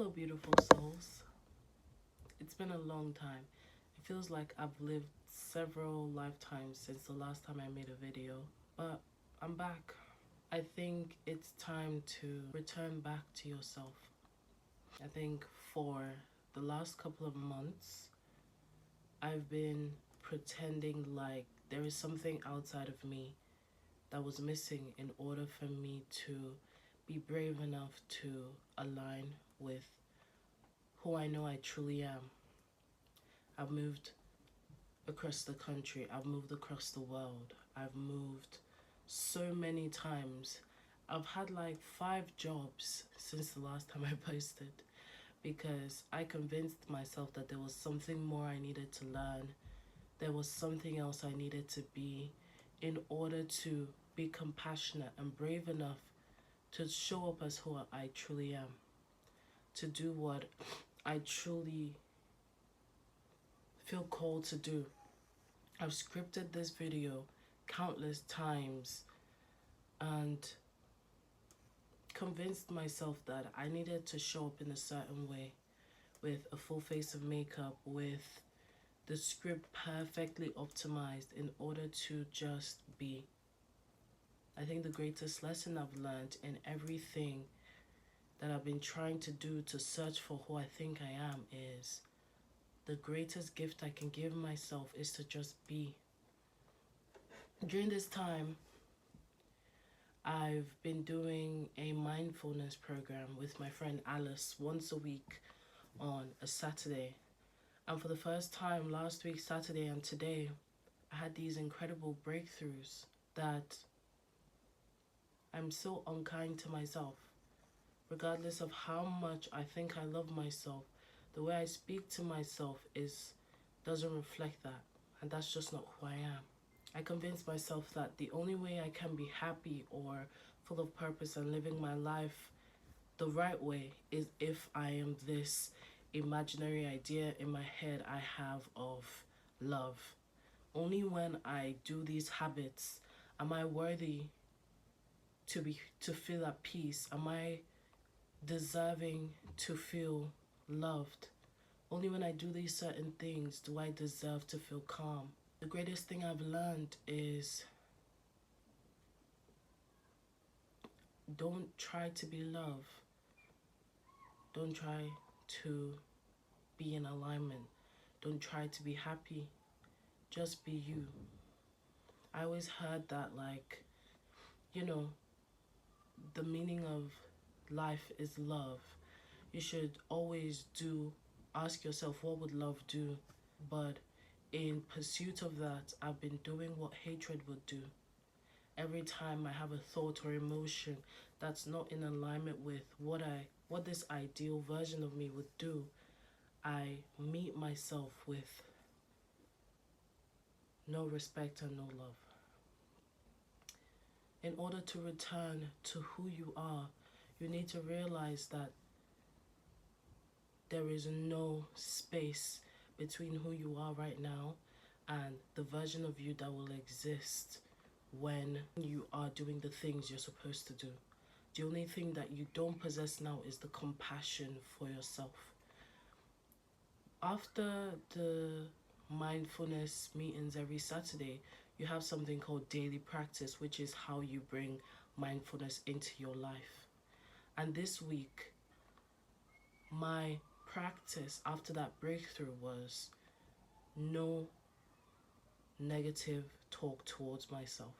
Hello, beautiful souls. It's been a long time. It feels like I've lived several lifetimes since the last time I made a video, but I'm back. I think it's time to return back to yourself. I think for the last couple of months, I've been pretending like there is something outside of me that was missing in order for me to be brave enough to align with who I know I truly am. I've moved across the country, I've moved across the world, I've moved so many times. I've had like 5 jobs since the last time I posted because I convinced myself that there was something more I needed to learn. There was something else I needed to be in order to be compassionate and brave enough to show up as who I truly am, to do what I truly feel called to do. I've scripted this video countless times and convinced myself that I needed to show up in a certain way, with a full face of makeup, with the script perfectly optimized in order to just be. I think the greatest lesson I've learned in everything that I've been trying to do to search for who I think I am is the greatest gift I can give myself is to just be. During this time, I've been doing a mindfulness program with my friend Alice once a week on a Saturday. And for the first time last week, Saturday, and today, I had these incredible breakthroughs that I'm so unkind to myself. Regardless of how much I think I love myself, the way I speak to myself doesn't reflect that. And that's just not who I am. I convinced myself that the only way I can be happy or full of purpose and living my life the right way is if I am this imaginary idea in my head I have of love. Only when I do these habits am I worthy to feel at peace. Am I deserving to feel loved? Only when I do these certain things do I deserve to feel calm. The greatest thing I've learned is don't try to be love. Don't try to be in alignment. Don't try to be happy. Just be you. I always heard that, like, the meaning of life is love. You should always ask yourself, what would love do? But in pursuit of that, I've been doing what hatred would do. Every time I have a thought or emotion that's not in alignment with what this ideal version of me would do, I meet myself with no respect and no love. In order to return to who you are, you need to realize that there is no space between who you are right now and the version of you that will exist when you are doing the things you're supposed to do. The only thing that you don't possess now is the compassion for yourself. After the mindfulness meetings every Saturday, you have something called daily practice, which is how you bring mindfulness into your life. And this week, my practice after that breakthrough was no negative talk towards myself.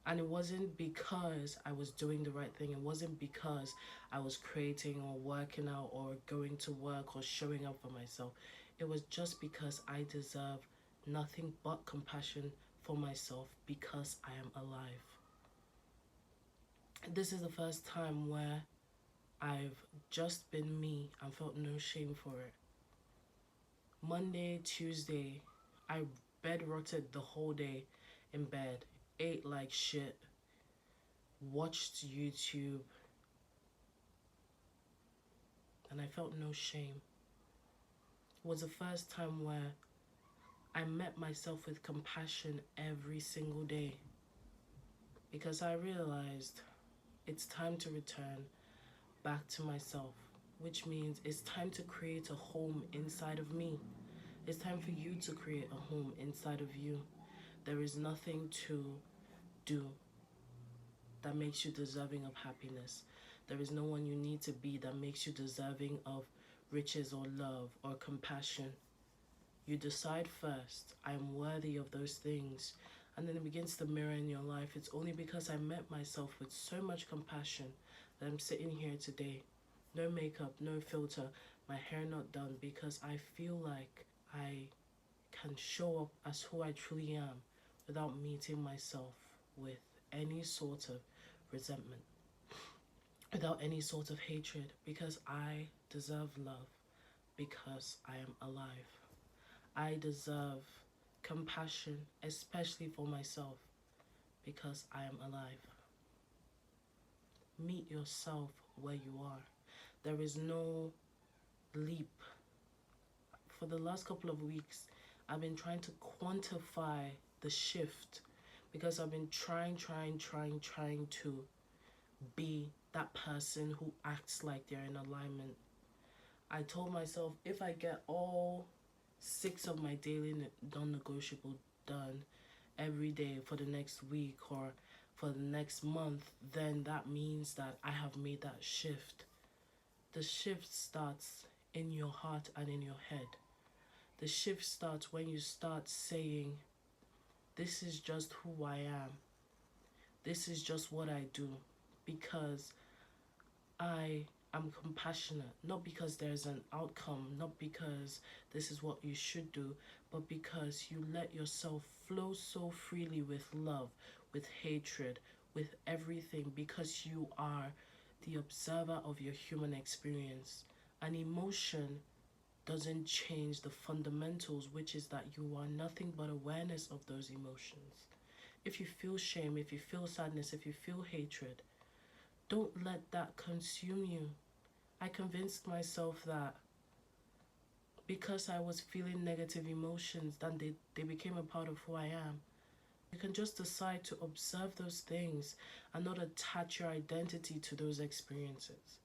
And it wasn't because I was doing the right thing. It wasn't because I was creating or working out or going to work or showing up for myself. It was just because I deserve nothing but compassion for myself because I am alive. This is the first time where I've just been me and felt no shame for it. Monday, Tuesday, I bed rotted the whole day in bed, ate like shit, watched YouTube, and I felt no shame. It was the first time where I met myself with compassion every single day because I realized it's time to return back to myself. which means it's time to create a home inside of me. It's time for you to create a home inside of you. There is nothing to do that makes you deserving of happiness. There is no one you need to be that makes you deserving of riches or love or compassion. You decide first, I am worthy of those things. And then it begins to mirror in your life. It's only because I met myself with so much compassion that I'm sitting here today. No makeup, no filter, my hair not done, because I feel like I can show up as who I truly am without meeting myself with any sort of resentment, without any sort of hatred, because I deserve love, because I am alive. I deserve compassion, especially for myself, because I am alive. Meet yourself where you are. There is no leap. For the last couple of weeks, I've been trying to quantify the shift because I've been trying to be that person who acts like they're in alignment. I told myself if I get all 6 of my daily non-negotiable done every day for the next week or for the next month, then that means that I have made that shift. The shift starts in your heart and in your head. The shift starts when you start saying, this is just who I am. This is just what I do, because I am compassionate, not because there's an outcome, not because this is what you should do, but because you let yourself flow so freely with love, with hatred, with everything, because you are the observer of your human experience. An emotion doesn't change the fundamentals, which is that you are nothing but awareness of those emotions. If you feel shame, if you feel sadness, if you feel hatred, don't let that consume you. I convinced myself that because I was feeling negative emotions, then they became a part of who I am. You can just decide to observe those things and not attach your identity to those experiences.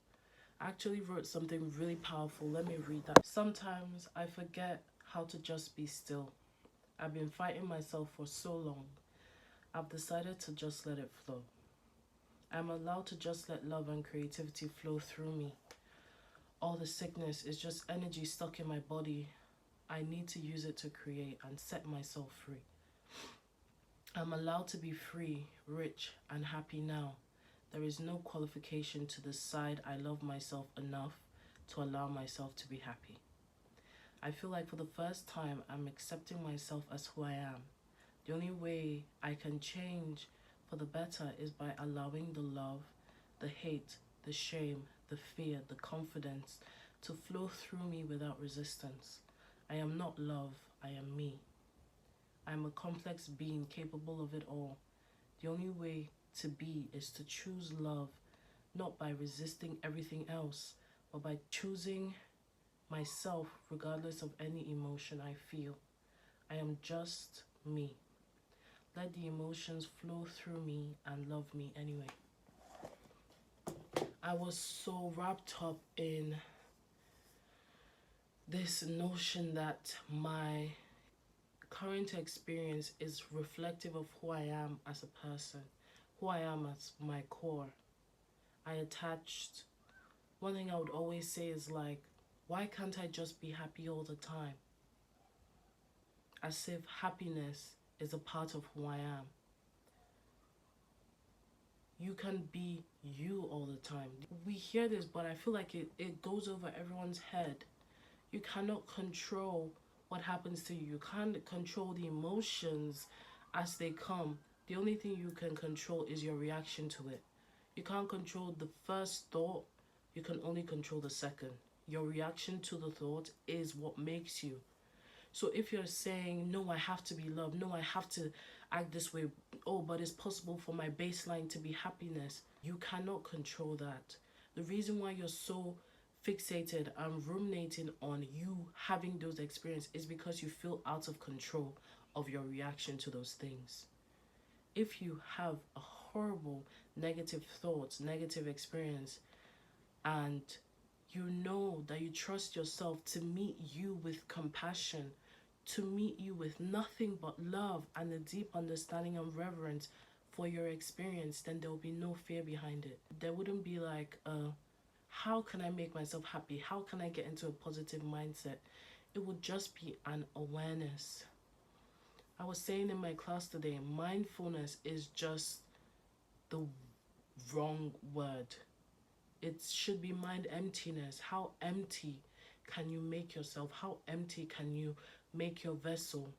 I actually wrote something really powerful. Let me read that. Sometimes I forget how to just be still. I've been fighting myself for so long. I've decided to just let it flow. I'm allowed to just let love and creativity flow through me. All the sickness is just energy stuck in my body. I need to use it to create and set myself free. I'm allowed to be free, rich, and happy now. There is no qualification to decide I love myself enough to allow myself to be happy. I feel like for the first time, I'm accepting myself as who I am. The only way I can change for the better is by allowing the love, the hate, the shame, the fear, the confidence to flow through me without resistance. I am not love, I am me. I am a complex being capable of it all. The only way to be is to choose love, not by resisting everything else, but by choosing myself regardless of any emotion I feel. I am just me. Let the emotions flow through me and love me anyway. I was so wrapped up in this notion that my current experience is reflective of who I am as a person, who I am as my core. One thing I would always say is like, why can't I just be happy all the time? As if happiness is a part of who I am. You can be you all the time. We hear this, but I feel like it goes over everyone's head. You cannot control what happens to you. You can't control the emotions as they come. The only thing you can control is your reaction to it. You can't control the first thought. You can only control the second. Your reaction to the thought is what makes you. So if you're saying, no, I have to be loved, no, I have to act this way, oh, but it's possible for my baseline to be happiness, you cannot control that. The reason why you're so fixated and ruminating on you having those experiences is because you feel out of control of your reaction to those things. If you have a horrible negative thoughts, negative experience, and You know that you trust yourself to meet you with compassion, to meet you with nothing but love and a deep understanding and reverence for your experience, then there will be no fear behind it. There wouldn't be like, how can I make myself happy? How can I get into a positive mindset? It would just be an awareness. I was saying in my class today, mindfulness is just the wrong word. It should be mind emptiness. How empty can you make yourself? How empty can you make your vessel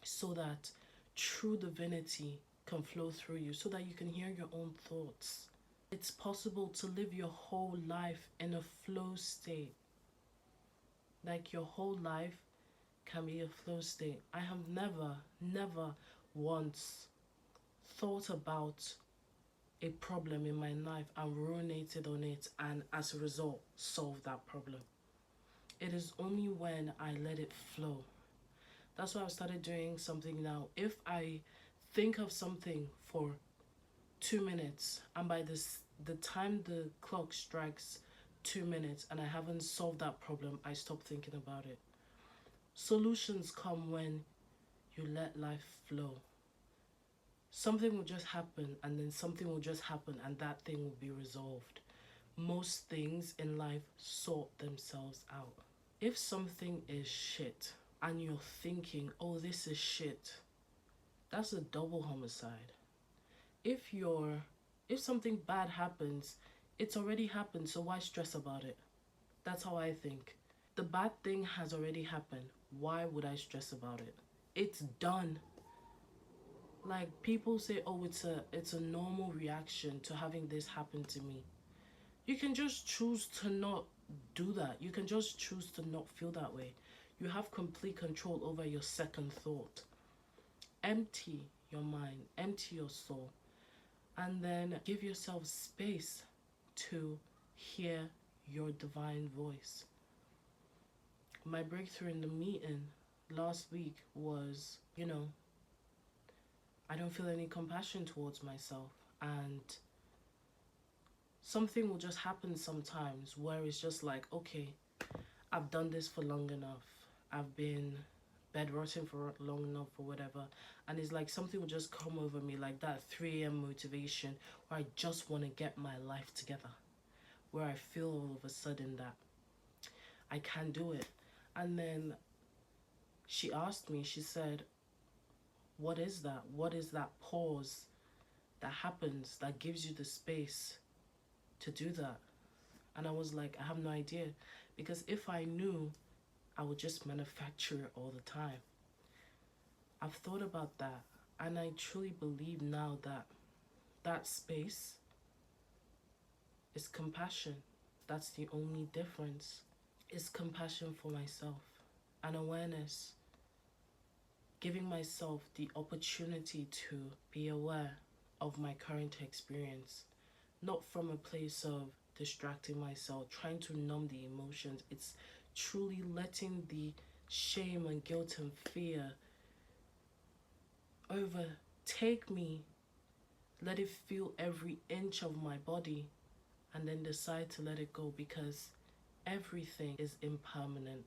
so that true divinity can flow through you, so that you can hear your own thoughts? It's possible to live your whole life in a flow state. Like your whole life can be a flow state. I have never once thought about a problem in my life and ruminated on it, and as a result solve that problem. It is only when I let it flow. That's why I've started doing something now. If I think of something for 2 minutes and by the time the clock strikes 2 minutes and I haven't solved that problem, I stop thinking about it. Solutions come when you let life flow. Something will just happen, and then something will just happen, and that thing will be resolved. Most things in life sort themselves out. If something is shit and you're thinking, oh, this is shit, that's a double homicide. If something bad happens, it's already happened, so why stress about it? That's how I think. The bad thing has already happened. Why would I stress about it? It's done. Like, people say, oh, it's a normal reaction to having this happen to me. You can just choose to not do that. You can just choose to not feel that way. You have complete control over your second thought. Empty your mind, empty your soul, and then give yourself space to hear your divine voice. My breakthrough in the meeting last week was, I don't feel any compassion towards myself, and something will just happen sometimes where it's just like, okay, I've done this for long enough. I've been bedrotting for long enough or whatever, and it's like something will just come over me, like that 3 a.m. motivation where I just want to get my life together, where I feel all of a sudden that I can do it. And then she asked me, she said, what is that? What is that pause that happens that gives you the space to do that? And I was like, I have no idea, because if I knew, I would just manufacture it all the time. I've thought about that, and I truly believe now that that space is compassion. That's the only difference. It's compassion for myself, and awareness, giving myself the opportunity to be aware of my current experience, not from a place of distracting myself, trying to numb the emotions. It's truly letting the shame and guilt and fear overtake me, let it feel every inch of my body, and then decide to let it go, because everything is impermanent.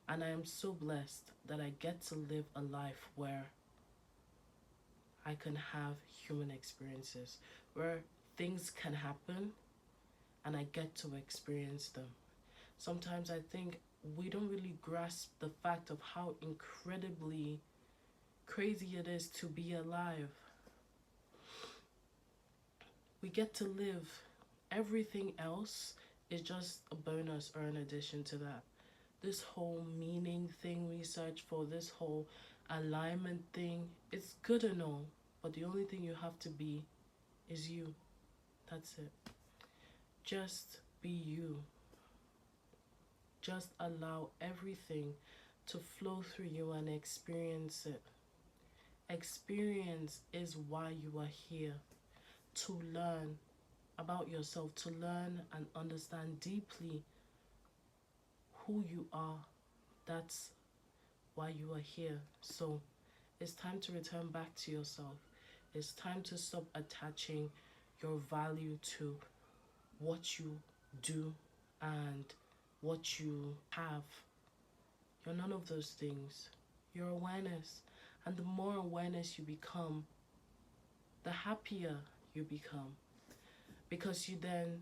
And I am so blessed that I get to live a life where I can have human experiences, where things can happen and I get to experience them. Sometimes I think we don't really grasp the fact of how incredibly crazy it is to be alive. We get to live. Everything else is just a bonus or an addition to that. This whole meaning thing we search for, this whole alignment thing, it's good and all, but the only thing you have to be is you. That's it. Just be you. Just allow everything to flow through you and experience it. Experience is why you are here, to learn about yourself, to learn and understand deeply who you are. That's why you are here. So it's time to return back to yourself. It's time to stop attaching your value to what you do and what you have. You're none of those things. You're awareness. And the more awareness you become, the happier you become. Because you then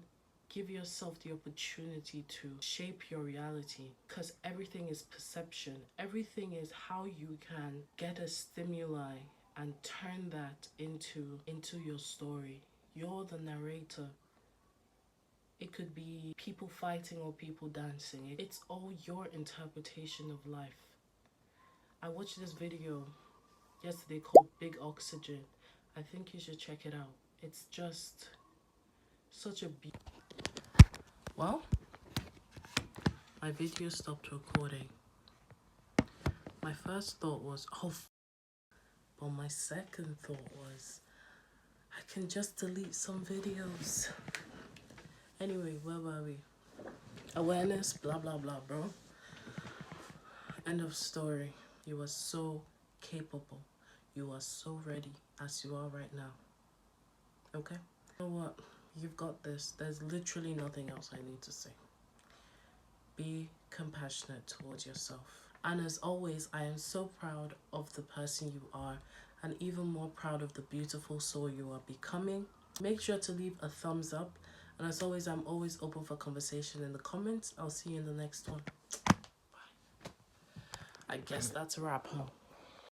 give yourself the opportunity to shape your reality. Because everything is perception. Everything is how you can get a stimuli and turn that into your story. You're the narrator. It could be people fighting or people dancing. It's all your interpretation of life. I watched this video yesterday called Big Oxygen. I think you should check it out. It's just such a well, my video stopped recording. My first thought was, but my second thought was, I can just delete some videos. Anyway, where were we? Awareness, blah, blah, blah, bro. End of story. You are so capable. You are so ready as you are right now. Okay? You know what? You've got this. There's literally nothing else I need to say. Be compassionate towards yourself. And as always, I am so proud of the person you are, and even more proud of the beautiful soul you are becoming. Make sure to leave a thumbs up. And as always, I'm always open for conversation in the comments. I'll see you in the next one. Bye. I guess that's a wrap, huh?